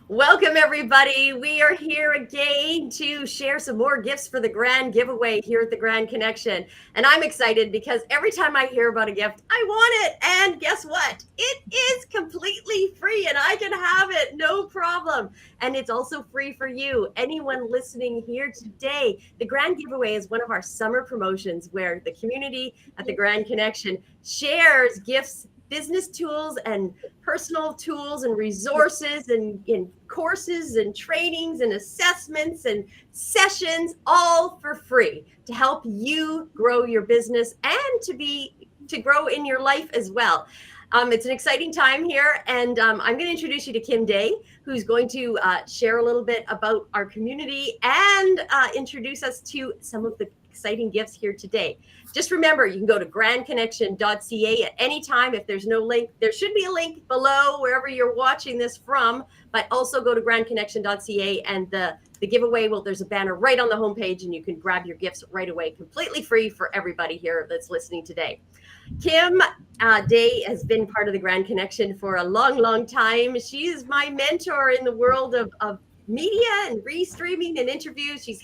Welcome, everybody. We are here again to share some more gifts for the grand giveaway here at the Grand Connection. And I'm excited because every time I hear about a gift, I want it. And guess what? It is completely free and I can have it, no problem. And it's also free for you. Anyone listening here today, the Grand Giveaway is one of our summer promotions where the community at the Grand Connection shares gifts, business tools, and personal tools and resources and in courses and trainings and assessments and sessions, all for free to help you grow your business and to grow in your life as well. It's an exciting time here, and I'm going to introduce you to Kim Day, who's going to share a little bit about our community and introduce us to some of the exciting gifts here today. Just remember, you can go to grandconnection.ca at any time. If there's no link, there should be a link below wherever you're watching this from, but also go to grandconnection.ca and the giveaway there's a banner right on the homepage and you can grab your gifts right away, completely free for everybody here that's listening today. Kim Day has been part of the Grand Connection for a long time. She is my mentor in the world of media and restreaming and interviews. She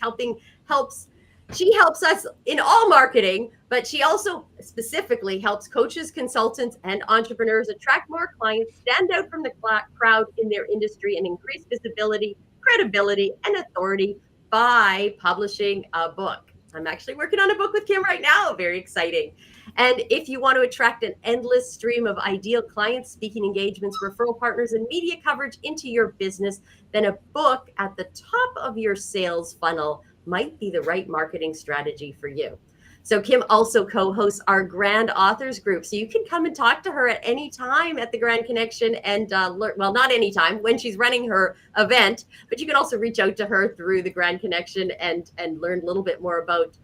helps us in all marketing, but she also specifically helps coaches, consultants, and entrepreneurs attract more clients, stand out from the crowd in their industry, and increase visibility, credibility, and authority by publishing a book. I'm actually working on a book with Kim right now. Very exciting. And if you want to attract an endless stream of ideal clients, speaking engagements, referral partners, and media coverage into your business, then a book at the top of your sales funnel might be the right marketing strategy for you. So Kim also co-hosts our Grand Authors Group. So you can come and talk to her at any time at the Grand Connection and learn, well, not any time when she's running her event, but you can also reach out to her through the Grand Connection and learn a little bit more about,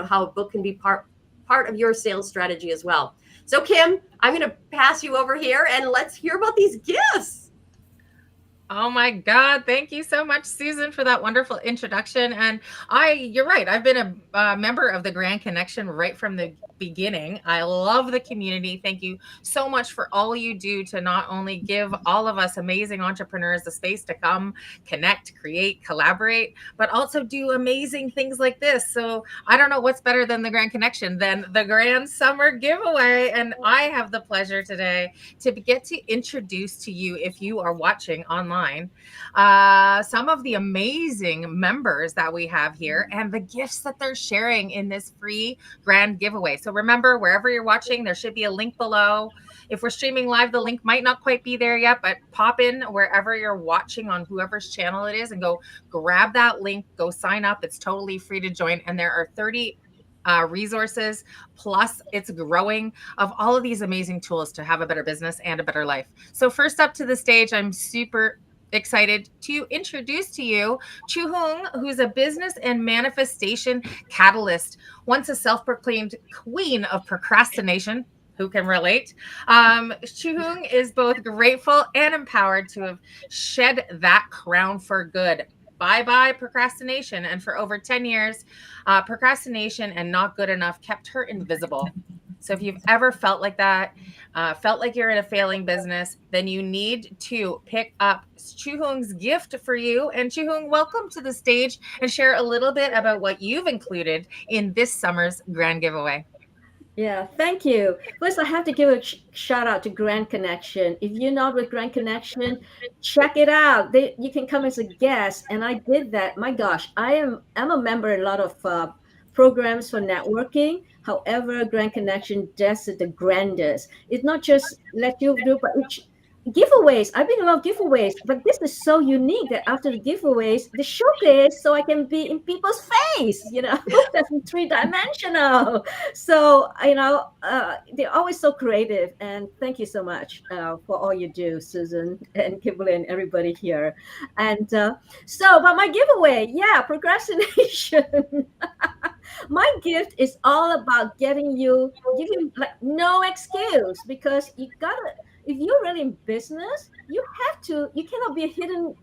how a book can be part of your sales strategy as well. So Kim, I'm going to pass you over here and let's hear about these gifts. Oh my God. Thank you so much, Susan, for that wonderful introduction. And you're right. I've been a member of the Grand Connection right from the beginning. I love the community. Thank you so much for all you do to not only give all of us amazing entrepreneurs the space to come, connect, create, collaborate, but also do amazing things like this. So I don't know what's better than the Grand Connection than the Grand Summer Giveaway. And I have the pleasure today to get to introduce to you, if you are watching online, some of the amazing members that we have here and the gifts that they're sharing in this free grand giveaway. So remember, wherever you're watching, there should be a link below. If we're streaming live, the link might not quite be there yet, but pop in wherever you're watching on whoever's channel it is and go grab that link, go sign up. It's totally free to join. And there are 30 resources, plus it's growing, of all of these amazing tools to have a better business and a better life. So first up to the stage, I'm super excited to introduce to you Chu Hung, who's a business and manifestation catalyst, once a self-proclaimed queen of procrastination. Who can relate? Chu Hung is both grateful and empowered to have shed that crown for good. Bye bye procrastination. And for over 10 years, procrastination and not good enough kept her invisible. So if you've ever felt like that, felt like you're in a failing business, then you need to pick up Chu Hung's gift for you. And Chu Hung, welcome to the stage and share a little bit about what you've included in this summer's grand giveaway. Yeah, thank you. First, I have to give a shout out to Grand Connection. If you're not with Grand Connection, check it out. You can come as a guest, and I did that. My gosh, I'm a member in a lot of programs for networking. However, Grand Connection does it the grandest. It's not just let you do, but giveaways. I've been a lot of giveaways, but this is so unique that after the giveaways, the showcase, so I can be in people's face. That's three-dimensional. So they're always so creative, and thank you so much for all you do, Susan and Kimberly and everybody here. And but my giveaway, yeah, procrastination. My gift is all about giving you like no excuse, because you gotta, if you're really in business, you cannot be a hidden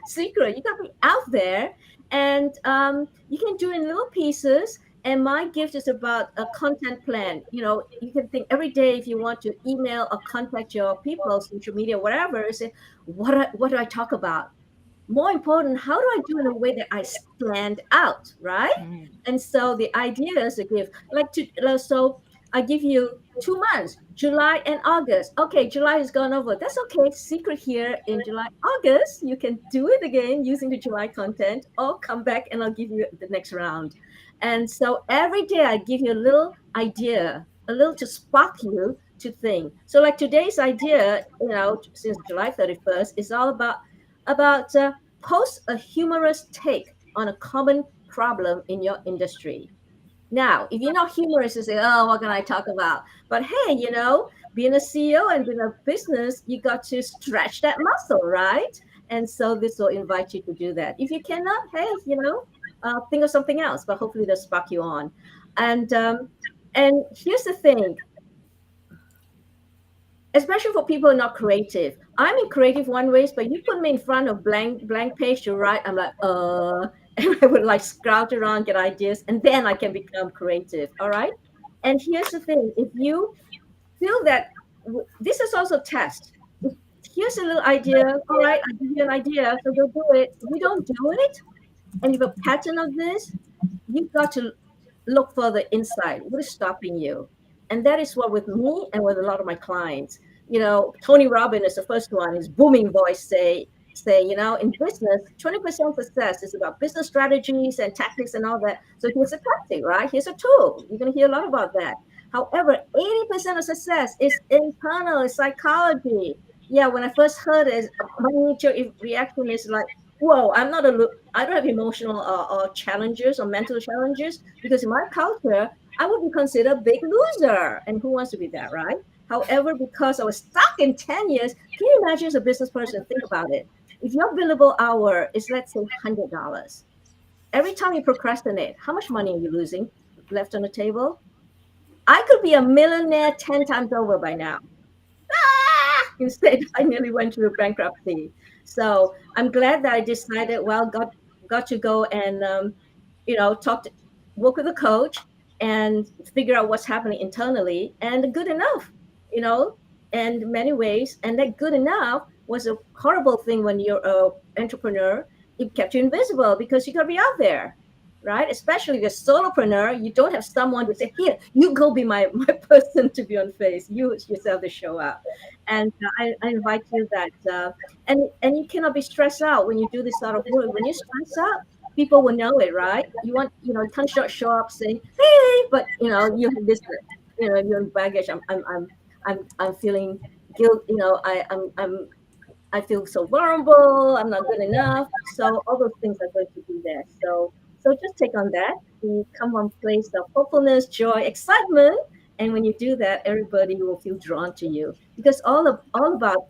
secret. You gotta be out there, and you can do it in little pieces. And my gift is about a content plan. You can think every day if you want to email or contact your people, social media, whatever, say, what do I talk about? More important, how do I do in a way that I stand out, right? Mm. And so the idea is to give, so I give you 2 months, July and August. Okay, July is gone over. That's okay. Secret here in July, August, you can do it again using the July content or come back and I'll give you the next round. And so every day I give you a little idea, a little to spark you to think. So like today's idea, since July 31st, is all about post a humorous take on a common problem in your industry. Now, if you're not humorous, you say, "Oh, what can I talk about?" But hey, being a CEO and being a business, you got to stretch that muscle, right? And so this will invite you to do that. If you cannot, hey, think of something else. But hopefully, they'll spark you on. And here's the thing: especially for people who are not creative. I'm in creative one ways, but you put me in front of blank page to write, I'm like, and I would like scout around, get ideas, and then I can become creative. All right. And here's the thing: if you feel that this is also a test. Here's a little idea. All right, I give you an idea, so go do it. If you don't do it, and you have a pattern of this, you've got to look further inside. What is stopping you? And that is what with me and with a lot of my clients. Tony Robbins is the first one. His booming voice say, in business, 20% success is about business strategies and tactics and all that. So here's a tactic, right? Here's a tool. You're going to hear a lot about that. However, 80% of success is internal, it's psychology. Yeah, when I first heard it, my initial reaction is like, whoa, I don't have emotional or challenges or mental challenges because in my culture, I would be considered a big loser. And who wants to be that, right? However, because I was stuck in 10 years, can you imagine as a business person, think about it. If your billable hour is, let's say, $100, every time you procrastinate, how much money are you losing left on the table? I could be a millionaire 10 times over by now. Instead, I nearly went through bankruptcy. So I'm glad that I decided, well, got to go and work with a coach and figure out what's happening internally, and good enough, you know, and many ways. And that good enough was a horrible thing when you're a entrepreneur. It kept you invisible because you got to be out there, right? Especially if you're a solopreneur, you don't have someone to say, here, you go be my person to be on face. You yourself to show up. And I invite you that, and you cannot be stressed out when you do this sort of work. When you stress out, people will know it, right? You can't show up saying, hey, but you have this, your baggage. I'm feeling guilt. I feel so vulnerable. I'm not good enough. So all those things are going to be there. So just take on that. You come from a place of hopefulness, joy, excitement, and when you do that, everybody will feel drawn to you because all about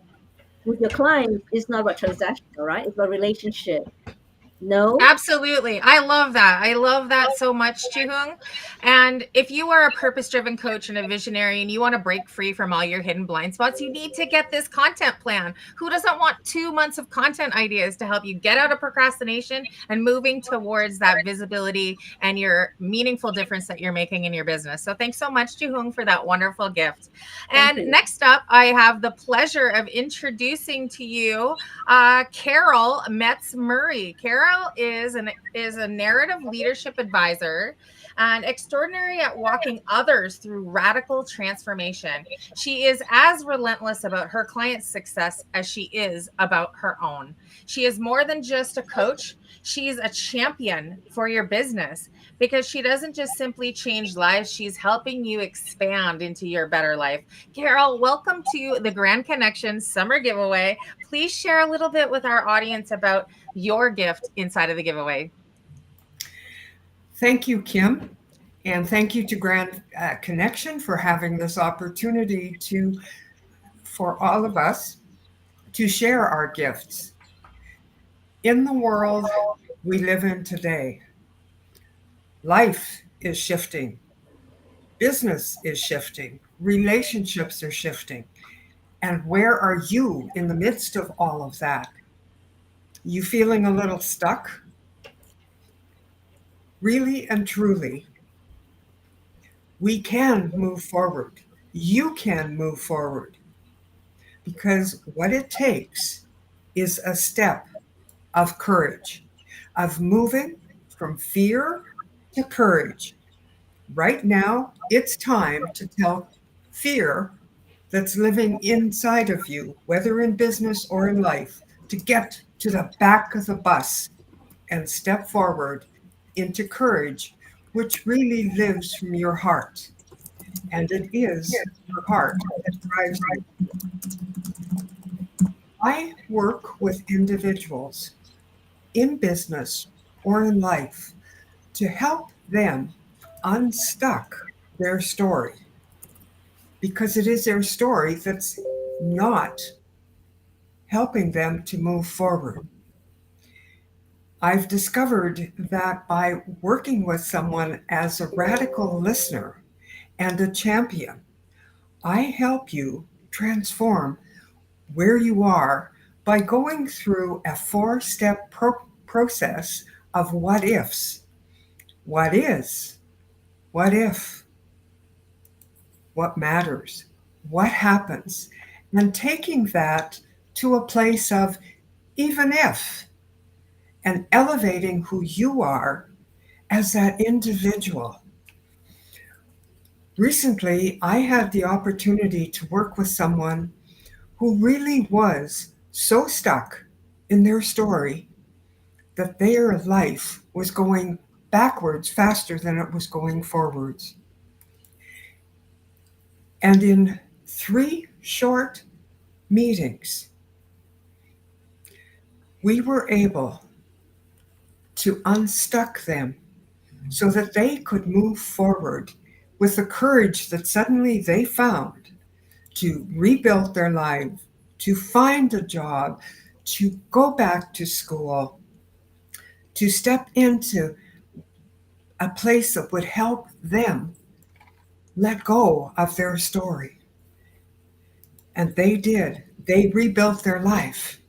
with your clients is not about transactional, right? It's about relationship. No. Absolutely. I love that. I love that so much, Chihung. And if you are a purpose driven coach and a visionary and you want to break free from all your hidden blind spots, you need to get this content plan. Who doesn't want 2 months of content ideas to help you get out of procrastination and moving towards that visibility and your meaningful difference that you're making in your business? So thanks so much, Chihung, for that wonderful gift. Thank And you. next up, I have the pleasure of introducing to you Carol Metz Murray. Carol is a narrative leadership advisor and extraordinary at walking others through radical transformation. She is as relentless about her clients' success as she is about her own. She is more than just a coach. She's a champion for your business because she doesn't just simply change lives, she's helping you expand into your better life. Carol, welcome to the Grand Connection Summer Giveaway. Please share a little bit with our audience about your gift inside of the giveaway. Thank you, Kim. And thank you to Grand Connection for having this opportunity for all of us to share our gifts. In the world we live in today, life is shifting, business is shifting, relationships are shifting. And where are you in the midst of all of that? You feeling a little stuck? Really and truly, We can move forward. You can move forward, because what it takes is a step of courage, of moving from fear to courage. Right now, it's time to tell fear that's living inside of you, whether in business or in life, to get to the back of the bus and step forward into courage, which really lives from your heart. And it is your heart that drives you. I work with individuals in business or in life to help them unstuck their story, because it is their story that's not helping them to move forward. I've discovered that by working with someone as a radical listener and a champion, I help you transform where you are by going through a 4-step process of what ifs. What is? What if? What matters? What happens? And taking that to a place of even if, and elevating who you are as that individual. Recently, I had the opportunity to work with someone who really was so stuck in their story that their life was going backwards faster than it was going forwards. And in 3 short meetings, we were able to unstuck them so that they could move forward with the courage that suddenly they found to rebuild their life, to find a job, to go back to school, to step into a place that would help them let go of their story. And they did. They rebuilt their life.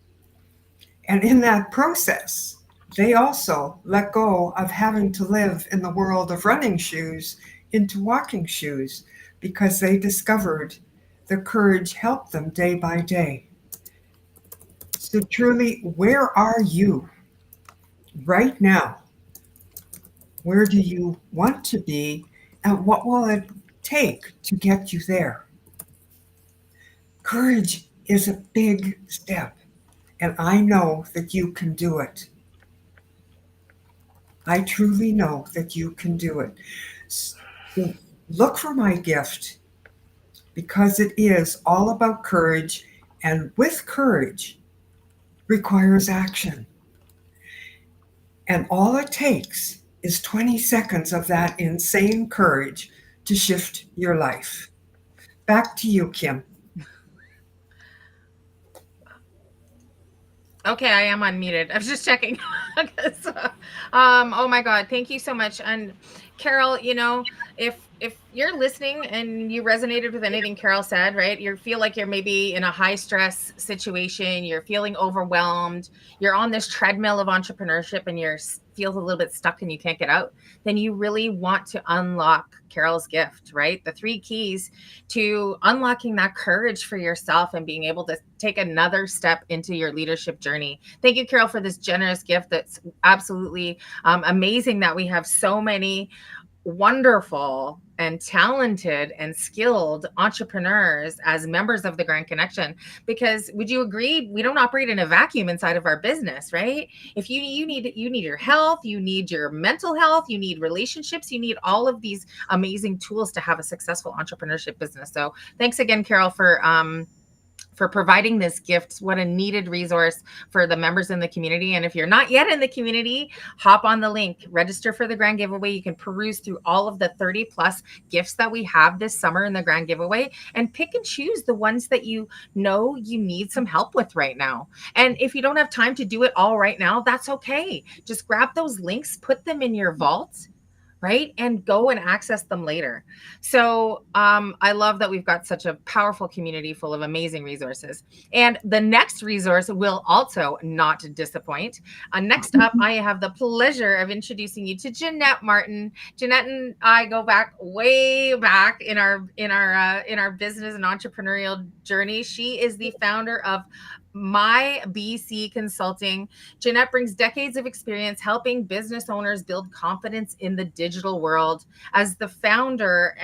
And in that process, they also let go of having to live in the world of running shoes into walking shoes, because they discovered the courage helped them day by day. So truly, where are you right now? Where do you want to be? And what will it take to get you there? Courage is a big step, and I know that you can do it. I truly know that you can do it. So look for my gift, because it is all about courage, and with courage requires action. And all it takes is 20 seconds of that insane courage to shift your life. Back to you, Kim. Okay, I am unmuted. I was just checking. Oh my God, thank you so much. And Carol, if you're listening and you resonated with anything Carol said, right? You feel like you're maybe in a high stress situation, you're feeling overwhelmed, you're on this treadmill of entrepreneurship and you're feels a little bit stuck and you can't get out, then you really want to unlock Carol's gift, right? The 3 keys to unlocking that courage for yourself and being able to take another step into your leadership journey. Thank you, Carol, for this generous gift. That's absolutely amazing that we have so many wonderful and talented and skilled entrepreneurs as members of the Grand Connection, because would you agree, we don't operate in a vacuum inside of our business, right? If you need your health, you need your mental health, you need relationships, you need all of these amazing tools to have a successful entrepreneurship business. So thanks again, Carol, for providing this gift. What a needed resource for the members in the community. And if you're not yet in the community, hop on the link, register for the grand giveaway. You can peruse through all of the 30 plus gifts that we have this summer in the grand giveaway and pick and choose the ones that you know you need some help with right now. And if you don't have time to do it all right now, that's okay. Just grab those links, put them in your vault, right? And go and access them later. So I love that we've got such a powerful community full of amazing resources. And the next resource will also not disappoint. Next up, I have the pleasure of introducing you to Jeanette Martin. Jeanette and I go back way back in our business and entrepreneurial journey. She is the founder of My BC Consulting. Jeanette brings decades of experience helping business owners build confidence in the digital world. As the founder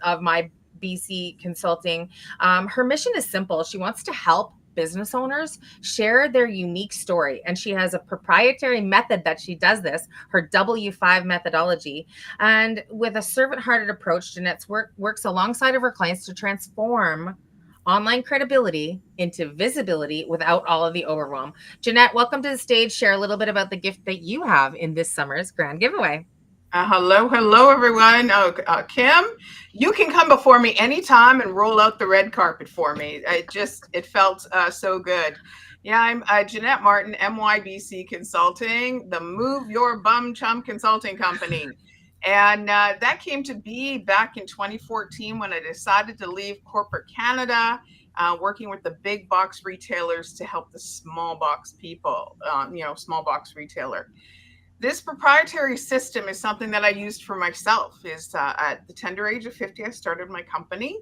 of My BC Consulting, her mission is simple. She wants to help business owners share their unique story. And she has a proprietary method that she does this, her W5 methodology. And with a servant-hearted approach, Jeanette works alongside of her clients to transform online credibility into visibility without all of the overwhelm. Jeanette, welcome to the stage. Share a little bit about the gift that you have in this summer's grand giveaway. Hello, everyone. Kim, you can come before me anytime and roll out the red carpet for me. It felt so good. Yeah, I'm Jeanette Martin, MYBC Consulting, the Move Your Bum Chum Consulting Company. And that came to be back in 2014 when I decided to leave corporate Canada, working with the big box retailers to help the small box people, small box retailer. This proprietary system is something that I used for myself. At the tender age of 50, I started my company.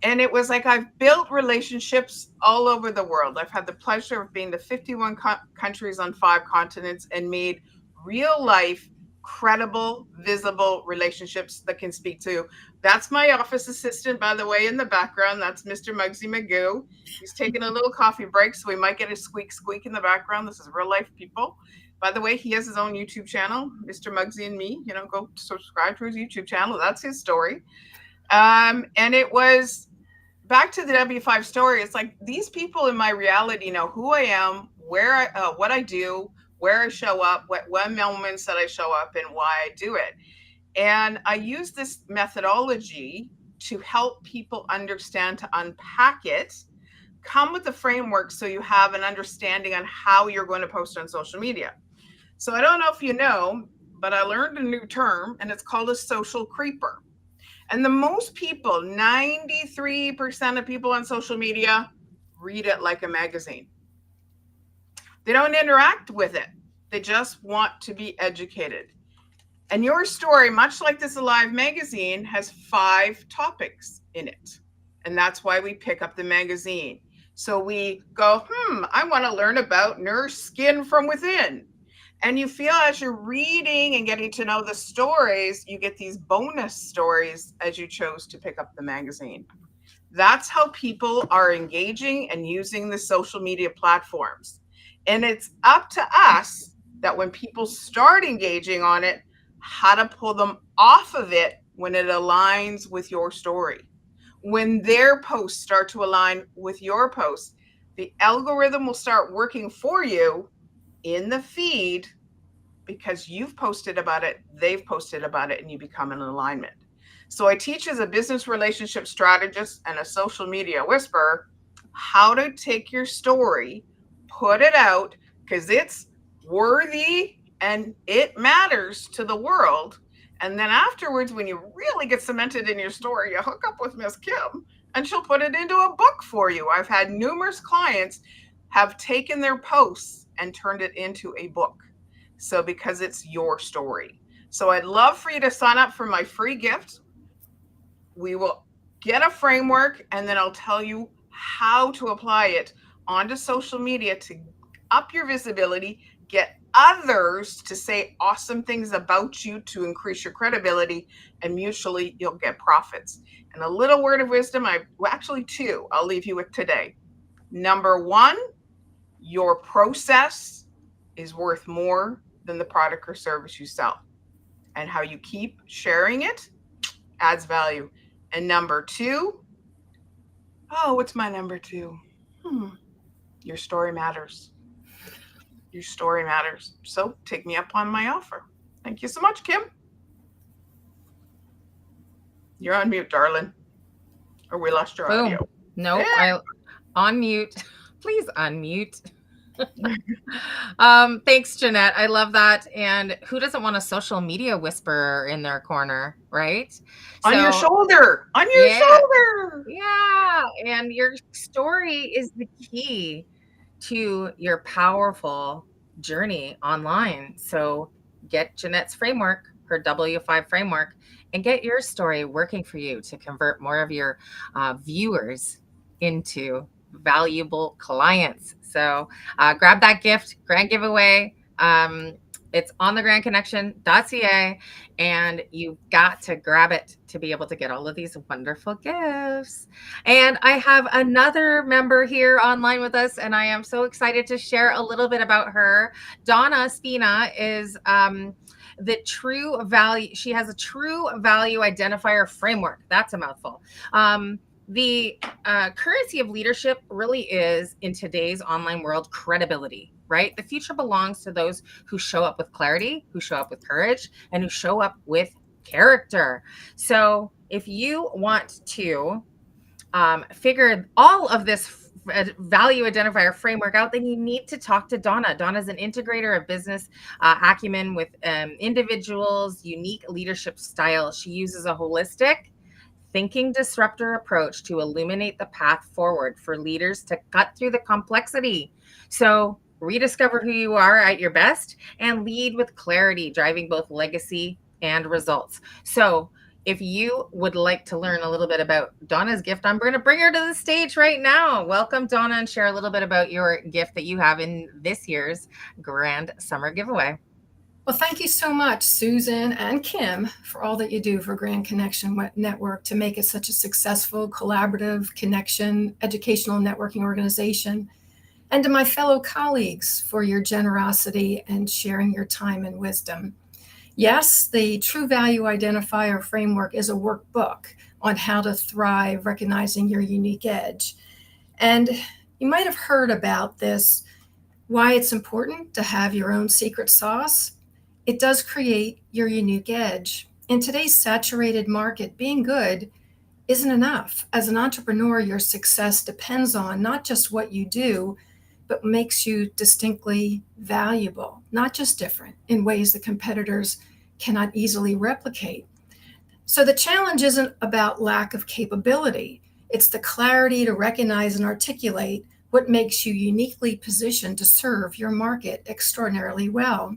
And it was like I've built relationships all over the world. I've had the pleasure of being to 51 countries on 5 continents and made real life, credible, visible relationships that can speak to. That's my office assistant, by the way, in the background. That's Mr. Muggsy Magoo. He's taking a little coffee break, so we might get a squeak in the background. This is real life people. By the way, he has his own YouTube channel, Mr. Muggsy and Me. Go subscribe to his YouTube channel. That's his story. And it was back to the W5 story. It's like these people in my reality know who I am, what I do, where I show up, what moments that I show up, and why I do it. And I use this methodology to help people understand, to unpack it, come with a framework so you have an understanding on how you're going to post on social media. So I don't know if you know, but I learned a new term, and it's called a social creeper. And the most people, 93% of people on social media, read it like a magazine. They don't interact with it. They just want to be educated. And your story, much like this Alive magazine, has 5 topics in it. And that's why we pick up the magazine. So we go, I want to learn about nourish skin from within. And you feel as you're reading and getting to know the stories, you get these bonus stories as you chose to pick up the magazine. That's how people are engaging and using the social media platforms. And it's up to us that when people start engaging on it, how to pull them off of it when it aligns with your story. When their posts start to align with your posts, the algorithm will start working for you in the feed because you've posted about it, they've posted about it, and you become in alignment. So I teach as a business relationship strategist and a social media whisperer how to take your story, put it out, because it's worthy and it matters to the world. And then afterwards, when you really get cemented in your story, you hook up with Miss Kim and she'll put it into a book for you. I've had numerous clients have taken their posts and turned it into a book. So because it's your story. So I'd love for you to sign up for my free gift. We will get a framework and then I'll tell you how to apply it onto social media to up your visibility, get others to say awesome things about you to increase your credibility, and mutually you'll get profits. And a little word of wisdom, actually 2, I'll leave you with today. Number 1, your process is worth more than the product or service you sell. And how you keep sharing it adds value. And number 2, what's my number 2? Your story matters. Your story matters. So take me up on my offer. Thank you so much, Kim. You're on mute, darling. Or we lost your audio. No, Yeah. on mute. Please unmute. Thanks, Jeanette. I love that. And who doesn't want a social media whisperer in their corner, right? On your So, shoulder, on your yeah, shoulder. yeah. And your story is the key to your powerful journey online. So get Jeanette's framework, her W5 framework, and get your story working for you to convert more of your viewers into valuable clients. So grab that gift, grand giveaway. It's on the grandconnection.ca, and you've got to grab it to be able to get all of these wonderful gifts. And I have another member here online with us, and I am so excited to share a little bit about her. Donna Spina is the true value. She has a true value identifier framework. That's a mouthful. The currency of leadership really is, in today's online world, credibility, right? The future belongs to those who show up with clarity, who show up with courage, and who show up with character. So if you want to figure all of this value identifier framework out, then you need to talk to Donna. Donna's an integrator of business acumen with individuals' unique leadership style. She uses a holistic thinking disruptor approach to illuminate the path forward for leaders to cut through the complexity. So rediscover who you are at your best and lead with clarity, driving both legacy and results. So if you would like to learn a little bit about Donna's gift, I'm going to bring her to the stage right now. Welcome, Donna, and share a little bit about your gift that you have in this year's Grand Summer Giveaway. Well, thank you so much, Susan and Kim, for all that you do for Grand Connection Network to make it such a successful, collaborative, connection, educational networking organization. And to my fellow colleagues for your generosity and sharing your time and wisdom. Yes, the True Value Identifier Framework is a workbook on how to thrive, recognizing your unique edge. And you might have heard about this, why it's important to have your own secret sauce. It does create your unique edge. In today's saturated market, being good isn't enough. As an entrepreneur, your success depends on not just what you do, but makes you distinctly valuable, not just different, in ways that competitors cannot easily replicate. So the challenge isn't about lack of capability. It's the clarity to recognize and articulate what makes you uniquely positioned to serve your market extraordinarily well.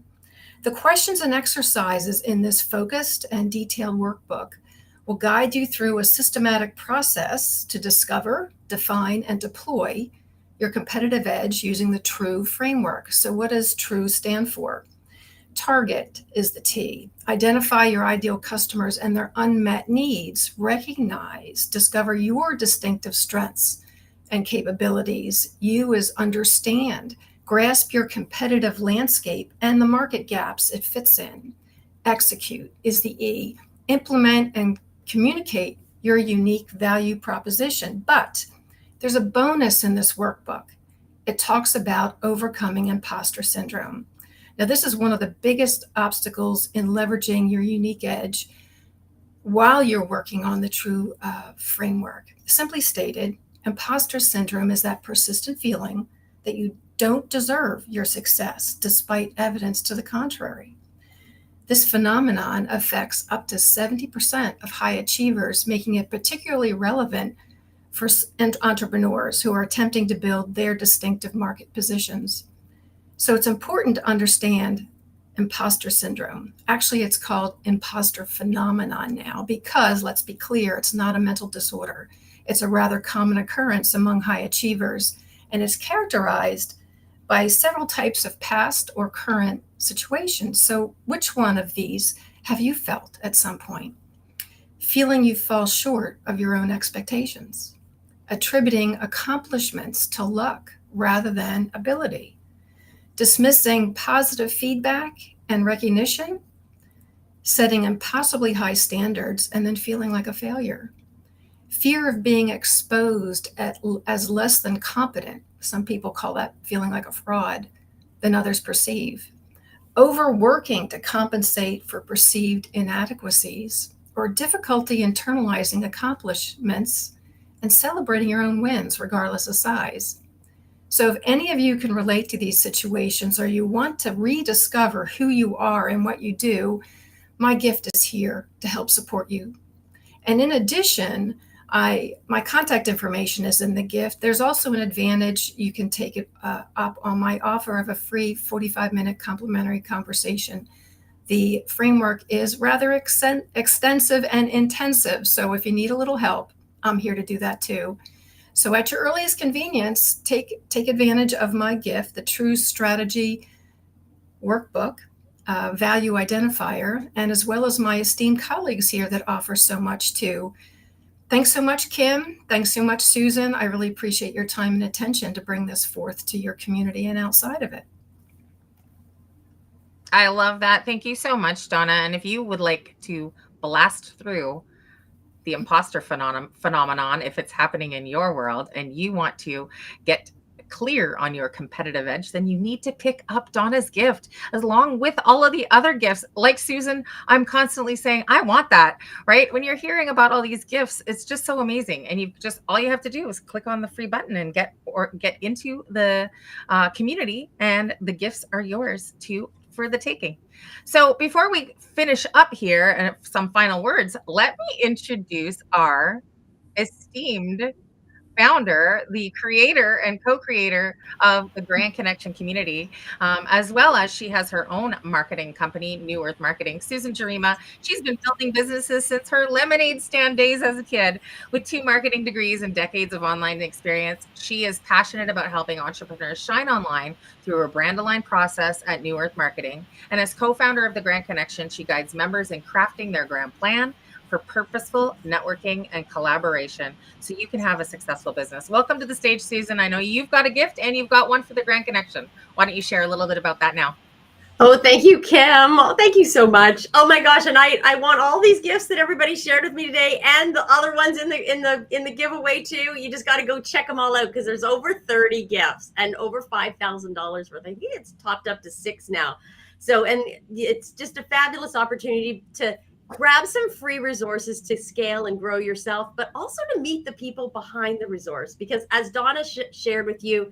The questions and exercises in this focused and detailed workbook will guide you through a systematic process to discover, define, and deploy your competitive edge using the TRUE framework. So what does TRUE stand for? Target is the T. Identify your ideal customers and their unmet needs. Recognize, discover your distinctive strengths and capabilities. U is understand. Grasp your competitive landscape and the market gaps it fits in. Execute is the E. Implement and communicate your unique value proposition. But there's a bonus in this workbook. It talks about overcoming imposter syndrome. Now, this is one of the biggest obstacles in leveraging your unique edge while you're working on the TRUE framework. Simply stated, imposter syndrome is that persistent feeling that you don't deserve your success despite evidence to the contrary. This phenomenon affects up to 70% of high achievers, making it particularly relevant for entrepreneurs who are attempting to build their distinctive market positions. So it's important to understand imposter syndrome. Actually, it's called imposter phenomenon now because, let's be clear, it's not a mental disorder. It's a rather common occurrence among high achievers, and is characterized by several types of past or current situations. So which one of these have you felt at some point? Feeling you fall short of your own expectations, attributing accomplishments to luck rather than ability, dismissing positive feedback and recognition, setting impossibly high standards and then feeling like a failure, fear of being exposed as less than competent. Some people call that feeling like a fraud than others perceive, overworking to compensate for perceived inadequacies, or difficulty internalizing accomplishments and celebrating your own wins regardless of size. So if any of you can relate to these situations, or you want to rediscover who you are and what you do, my gift is here to help support you. And in addition, my contact information is in the gift. There's also an advantage. You can take it up on my offer of a free 45-minute complimentary conversation. The framework is rather extensive and intensive. So if you need a little help, I'm here to do that too. So at your earliest convenience, take advantage of my gift, the True Strategy Workbook, Value Identifier, and as well as my esteemed colleagues here that offer so much too. Thanks so much, Kim. Thanks so much, Susan. I really appreciate your time and attention to bring this forth to your community and outside of it. I love that. Thank you so much, Donna. And if you would like to blast through the imposter phenomenon, if it's happening in your world and you want to get clear on your competitive edge, then you need to pick up Donna's gift along with all of the other gifts. Like Susan, I'm constantly saying, I want that, right? When you're hearing about all these gifts, it's just so amazing. And all you have to do is click on the free button and get into the community, and the gifts are yours for the taking. So before we finish up here and some final words, let me introduce our esteemed founder, the creator and co-creator of the Grand Connection community, as well as she has her own marketing company, New Earth Marketing. Susan Jarima, she's been building businesses since her lemonade stand days as a kid. With 2 marketing degrees and decades of online experience, she is passionate about helping entrepreneurs shine online through her brand aligned process at New Earth Marketing. And as co-founder of the Grand Connection, she guides members in crafting their grand plan for purposeful networking and collaboration so you can have a successful business. Welcome to the stage, Susan. I know you've got a gift and you've got one for the Grand Connection. Why don't you share a little bit about that now? Oh, thank you, Kim. Oh, thank you so much. Oh my gosh, and I want all these gifts that everybody shared with me today, and the other ones in the giveaway too. You just got to go check them all out because there's over 30 gifts and over $5,000 worth. I think it's topped up to 6 now. So, and it's just a fabulous opportunity to grab some free resources to scale and grow yourself, but also to meet the people behind the resource. Because as Donna shared with you,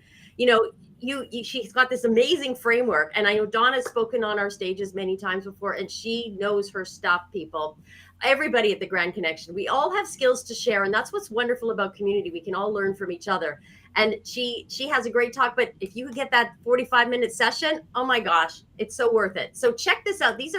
she's got this amazing framework. And I know Donna's spoken on our stages many times before, and she knows her stuff, people. Everybody at the Grand Connection, we all have skills to share. And that's what's wonderful about community. We can all learn from each other. And she has a great talk, but if you get that 45-minute session, oh my gosh, it's so worth it. So check this out. These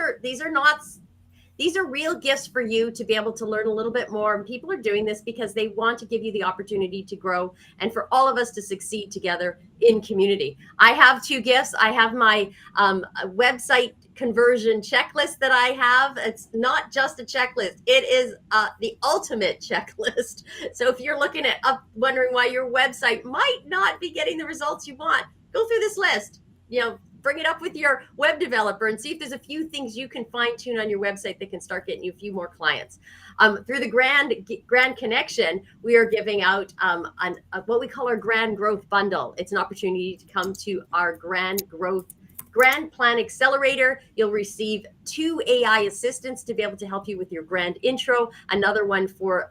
are real gifts for you to be able to learn a little bit more. And people are doing this because they want to give you the opportunity to grow and for all of us to succeed together in community. I have 2 gifts. I have my website conversion checklist that I have. It's not just a checklist. It is the ultimate checklist. So if you're looking at wondering why your website might not be getting the results you want, go through this list. Bring it up with your web developer and see if there's a few things you can fine tune on your website that can start getting you a few more clients. Through the Grand Connection, we are giving out what we call our Grand Growth Bundle. It's an opportunity to come to our Grand Plan Accelerator. You'll receive 2 AI assistants to be able to help you with your grand intro, another one for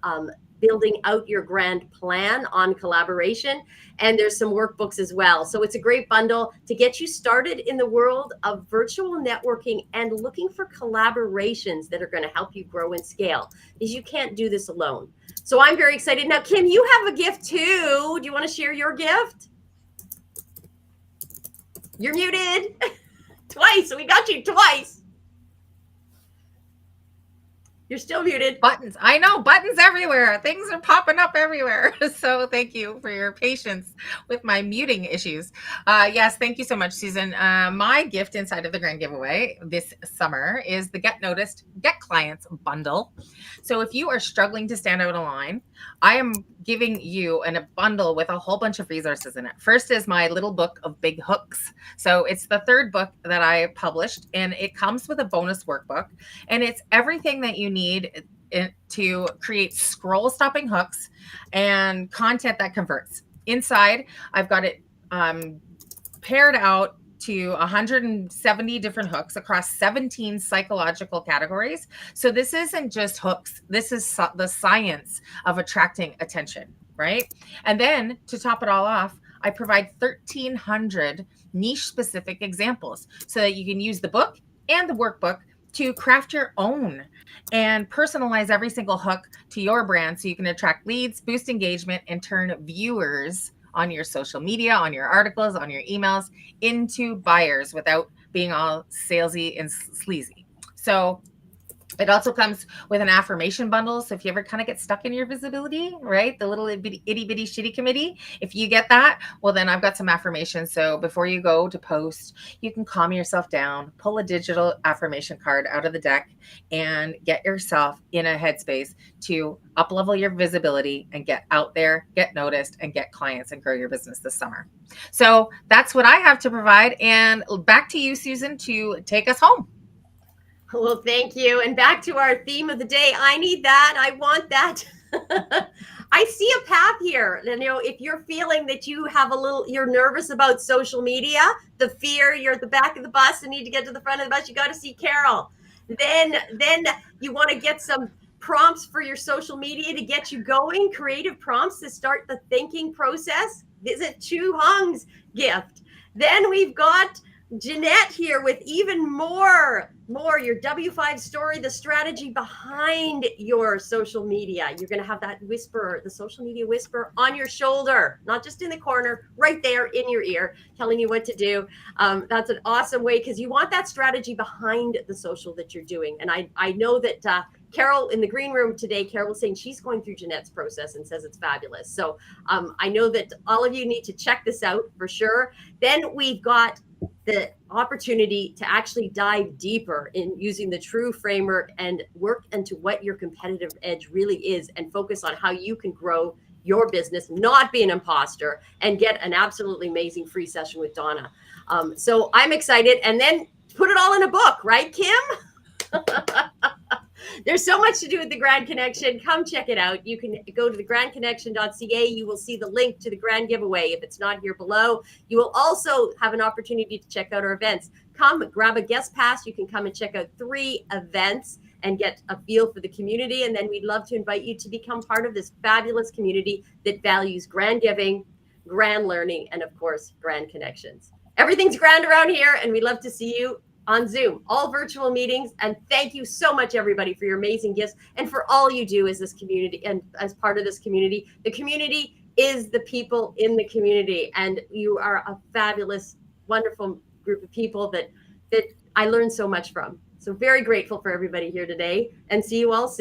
building out your grand plan on collaboration. And there's some workbooks as well. So it's a great bundle to get you started in the world of virtual networking and looking for collaborations that are going to help you grow and scale, because you can't do this alone. So I'm very excited. Now, Kim, you have a gift too. Do you want to share your gift? You're muted twice. We got you twice. You're still muted. Buttons. I know, buttons everywhere. Things are popping up everywhere. So thank you for your patience with my muting issues. Yes, thank you so much, Susan. My gift inside of the Grand Giveaway this summer is the Get Noticed, Get Clients bundle. So if you are struggling to stand out online, I am giving you a bundle with a whole bunch of resources in it. First is my little book of big hooks. So it's the 3rd book that I published, and it comes with a bonus workbook, and it's everything that you need to create scroll stopping hooks and content that converts. Inside, I've got it paired out to 170 different hooks across 17 psychological categories. So this isn't just hooks. This is the science of attracting attention, right? And then to top it all off, I provide 1,300 niche specific examples so that you can use the book and the workbook to craft your own and personalize every single hook to your brand so you can attract leads, boost engagement, and turn viewers on your social media, on your articles, on your emails into buyers without being all salesy and sleazy. So it also comes with an affirmation bundle. So if you ever kind of get stuck in your visibility, right, the little itty bitty shitty committee, if you get that, well, then I've got some affirmations. So before you go to post, you can calm yourself down, pull a digital affirmation card out of the deck, and get yourself in a headspace to up-level your visibility and get out there, get noticed, and get clients and grow your business this summer. So that's what I have to provide. And back to you, Susan, to take us home. Well, thank you. And back to our theme of the day. I need that. I want that. I see a path here. And, if you're feeling that you have you're nervous about social media, the fear, you're at the back of the bus and need to get to the front of the bus, you got to see Carol. Then you want to get some prompts for your social media to get you going, creative prompts to start the thinking process. Visit Chu Hong's gift. Then we've got Jeanette here with even more your W5 story, the strategy behind your social media. You're going to have that whisper, the social media whisper on your shoulder, not just in the corner, right there in your ear, telling you what to do. That's an awesome way because you want that strategy behind the social that you're doing. And I know that Carol in the green room today, Carol was saying she's going through Jeanette's process and says it's fabulous. So I know that all of you need to check this out for sure. Then we've got the opportunity to actually dive deeper in using the true framework and work into what your competitive edge really is and focus on how you can grow your business, not be an imposter, and get an absolutely amazing free session with Donna. So I'm excited. And then put it all in a book, right, Kim? There's so much to do with the Grand Connection. Come check it out. You can go to thegrandconnection.ca. You will see the link to the grand giveaway. If it's not here below, you will also have an opportunity to check out our events. Come grab a guest pass. You can come and check out 3 events and get a feel for the community. And then we'd love to invite you to become part of this fabulous community that values grand giving, grand learning, and of course, grand connections. Everything's grand around here, and we'd love to see you on Zoom, all virtual meetings. And thank you so much, everybody, for your amazing gifts and for all you do as this community and as part of this community. The community is the people in the community, and you are a fabulous, wonderful group of people that I learned so much from. So very grateful for everybody here today, and see you all soon.